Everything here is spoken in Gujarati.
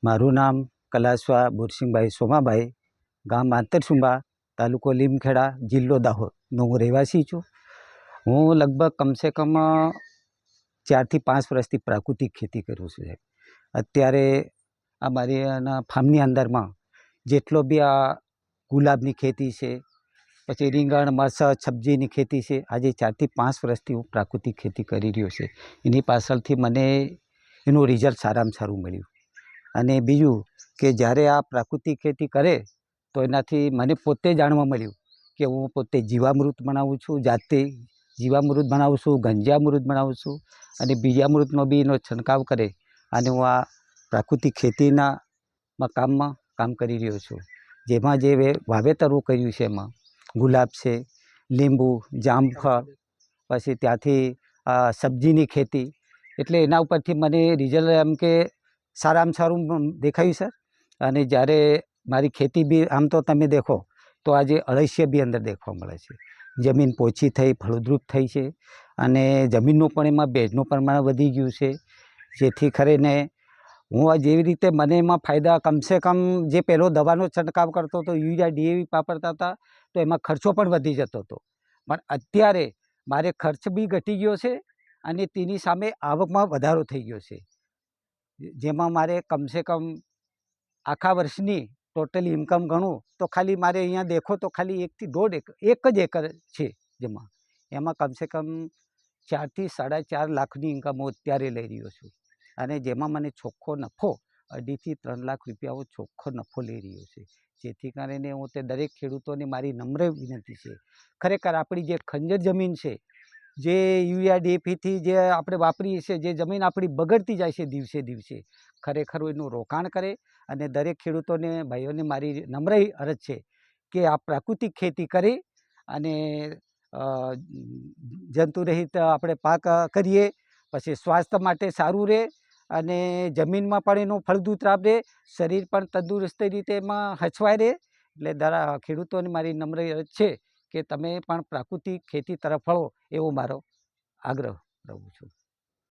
મારું નામ કલાસવા બોરસિંગભાઈ સોમાભાઈ, ગામ આંતરસુંબા, તાલુકો લીમખેડા, જિલ્લો દાહોદનો હું રહેવાસી છું। હું લગભગ કમસે કમ 4 થી 5 વર્ષથી પ્રાકૃતિક ખેતી કરું છું। અત્યારે અમારી ફાર્મની અંદરમાં જેટલો બી આ ગુલાબની ખેતી છે, પછી રીંગણ મરચાં સબ્જીની ખેતી છે, આજે 4 થી 5 વર્ષથી હું પ્રાકૃતિક ખેતી કરી રહ્યો છે। એની પાછળથી મને એનું રિઝલ્ટ સારામાં સારું મળ્યું। અને બીજું કે જ્યારે આ પ્રાકૃતિક ખેતી કરે તો એનાથી મને પોતે જાણવા મળ્યું કે હું પોતે જીવામૃત બનાવું છું, જાતે જીવામૃત બનાવું છું, ગંજામૃત બનાવું છું, અને બીજામૃતનો બી એનો છંટકાવ કરે। અને હું આ પ્રાકૃતિક ખેતીના કામમાં કામ કરી રહ્યો છું। જેમાં જે વાવેતરો કર્યું છે એમાં ગુલાબ છે, લીંબુ, જામફળ, પછી ત્યાંથી સબ્જીની ખેતી, એટલે એના ઉપરથી મને રિઝલ્ટ એમ કે સારામાં સારું દેખાયું સર। અને જ્યારે મારી ખેતી બી આમ તો તમે દેખો તો આજે અળસિયા બી અંદર દેખવા મળે છે। જમીન પોચી થઈ, ફળદ્રુપ થઈ છે, અને જમીનનું પણ એમાં ભેજનું પ્રમાણ વધી ગયું છે। જેથી કરીને હું આ જેવી રીતે મને એમાં ફાયદા, કમસે કમ જે પહેલો દવાનો છંટકાવ કરતો હતો, યુરિયા DAP વાપરતા હતા, તો એમાં ખર્ચો પણ વધી જતો હતો, પણ અત્યારે મારે ખર્ચ બી ઘટી ગયો છે અને તેની સામે આવકમાં વધારો થઈ ગયો છે। જેમાં મારે કમસે કમ આખા વર્ષની ટોટલી ઇન્કમ ગણું તો ખાલી મારે અહીંયા દેખો તો ખાલી 1 થી 1.5 એકર, 1 જ એકર છે, જેમાં એમાં કમસે કમ 4 થી 4.5 લાખની ઇન્કમ હું અત્યારે લઈ રહ્યો છું। અને જેમાં મને ચોખ્ખો નફો 2.5 થી 3 લાખ રૂપિયા હું ચોખ્ખો નફો લઈ રહ્યો છે। જેથી કરીને હું તે દરેક ખેડૂતોને મારી નમ્ર વિનંતી છે, ખરેખર આપણી જે ખંજર જમીન છે, જે યુરિયા DAPથી જે આપણે વાપરીએ છીએ, જે જમીન આપણી બગડતી જાય છે દિવસે દિવસે, ખરેખર એનું રોકાણ કરે। અને દરેક ખેડૂતોને, ભાઈઓને મારી નમ્ર અરજ છે કે આ પ્રાકૃતિક ખેતી કરી અને જંતુરહિત આપણે પાક કરીએ, પછી સ્વાસ્થ્ય માટે સારું રહે અને જમીનમાં પણ એનું ફળદ્રુપ રહે, શરીર પણ તંદુરસ્ત રીતે એમાં હચવાય રહે। એટલે ખેડૂતોને મારી નમ્ર અરજ છે કે તમે પણ પ્રાકૃતિક ખેતી તરફ વળો, એવો મારો આગ્રહ રહું છું।